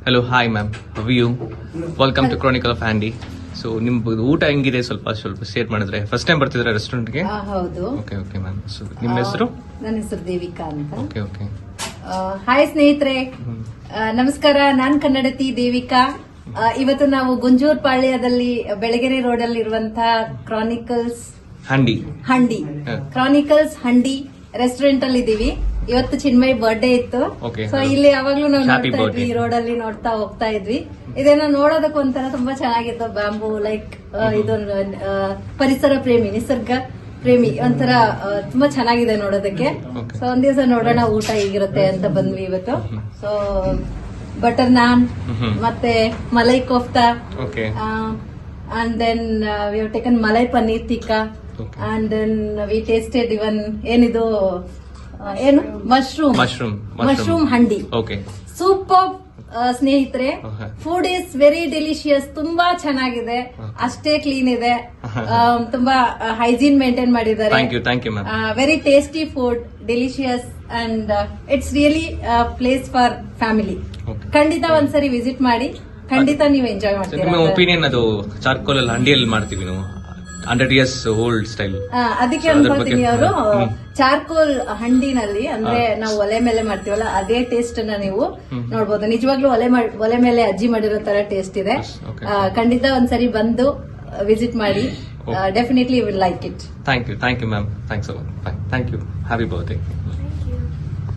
Hello hi ma'am, how you? Welcome to chronicle of Andy. So ನಿಮ್ದು ಊಟ ಹೆಂಗಿದೆ ಸ್ವಲ್ಪ ಶೇರ್ ಮಾಡಿದ್ರೆ. ಫಸ್ಟ್ ಟೈಮ್ ಬರ್ತಿದ್ರೆ ರೆಸ್ಟೋರೆಂಟ್ಗೆ? ಹೌದು. Okay okay ma'am. ಸೊ ನಿಮ್ಮ ಹೆಸರು? ನನ್ನ ಹೆಸರು ದೇವಿಕಾ ಅಂತ. Okay okay. ಹಾಯ್ ಸ್ನೇಹಿತರೆ, ನಮಸ್ಕಾರ. ನಾನ್ ಕನ್ನಡತಿ ದೇವಿಕಾ. ಇವತ್ತು ನಾವು ಗುಂಜೂರ್ ಪಾಳ್ಯದಲ್ಲಿ ಬೆಳಗೆರೆ ರೋಡ್ ಅಲ್ಲಿ ಇರುವಂತಹ ಕ್ರಾನಿಕಲ್ಸ್ ಹಂಡಿ ಕ್ರಾನಿಕಲ್ಸ್ ಹಂಡಿ ರೆಸ್ಟೋರೆಂಟ್ ಅಲ್ಲಿ ಇದೀವಿ. ಇವತ್ತು ಚಿನ್ಮಯ್ ಬರ್ಡೇ ಇತ್ತು. ಸೊ ಇಲ್ಲಿ ಯಾವಾಗ್ಲೂ ನಾವು ನೋಡ್ತಾ ಇದ್ವಿ, ರೋಡ್ ಅಲ್ಲಿ ನೋಡ್ತಾ ಹೋಗ್ತಾ ಇದ್ವಿ. ಇದನ್ನ ನೋಡೋದಕ್ಕೆ ಒಂಥರ ತುಂಬಾ ಚೆನ್ನಾಗಿತ್ತು. ಬ್ಯಾಂಬೂ ಲೈಕ್ ಇದೊಂದು ಪರಿಸರ ಪ್ರೇಮಿ, ನಿಸರ್ಗ ಪ್ರೇಮಿ, ಒಂಥರ ತುಂಬಾ ಚೆನ್ನಾಗಿದೆ ನೋಡೋದಕ್ಕೆ. ಸೊ ಒಂದ್ ದಿವಸ ನೋಡೋಣ ಊಟ ಹೇಗಿರುತ್ತೆ ಅಂತ ಬಂದ್ವಿ ಇವತ್ತು. ಸೊ ಬಟರ್ ನಾನ್ ಮತ್ತೆ malai kofta and then we have taken malai paneer tikka and then we tasted even ಏನಿದು ಏನು ಮಶ್ರೂಮ್ ಹಂಡಿ. ಸೂಪರ್ ಸ್ನೇಹಿತರೆ, ಫುಡ್ ಈಸ್ ವೆರಿ ಡೆಲಿಷಿಯಸ್. ತುಂಬಾ ಚೆನ್ನಾಗಿದೆ, ಅಷ್ಟೇ ಕ್ಲೀನ್ ಇದೆ, ತುಂಬಾ ಹೈಜೀನ್ ಮೇಂಟೈನ್ ಮಾಡಿದ್ದಾರೆ. Very tasty food, delicious and it's really place for family. ಖಂಡಿತ ಒಂದ್ಸರಿ ವಿಸಿಟ್ ಮಾಡಿ, ಖಂಡಿತ ನೀವು ಎಂಜಾಯ್ ಮಾಡ್ತೀರಾ. ನಿಮ್ಮ ಒಪಿನಿಯನ್? ಅದು ಚಾರ್ಕೋಲ್ ಅಲ್ಲಿ ಹಂಡಿಯಲ್ಲಿ ಮಾಡ್ತೀವಿ ನಾವು, 100 years ಓಲ್ಡ್ ಸ್ಟೈಲ್. ಅದಕ್ಕೆ ಅನ್ಕೊಳ್ತೀನಿ ಅವರು ಚಾರ್ಕೋಲ್ ಹಂಡಿನಲ್ಲಿ, ಅಂದ್ರೆ ನಾವು ಒಲೆ ಮೇಲೆ ಮಾಡ್ತೀವಲ್ಲ ಅದೇ ಟೇಸ್ಟ್ ಅನ್ನ ನೀವು ನೋಡಬಹುದು. ನಿಜವಾಗ್ಲೂ ಒಲೆ ಮೇಲೆ ಅಜ್ಜಿ ಮಾಡಿರೋ ತರ ಟೇಸ್ಟ್ ಇದೆ. ಖಂಡಿತ ಒಂದ್ಸರಿ ಬಂದು ವಿಸಿಟ್ ಮಾಡಿ. Definitely will like it. Thank you ma'am. Thanks. Thank you. Happy birthday.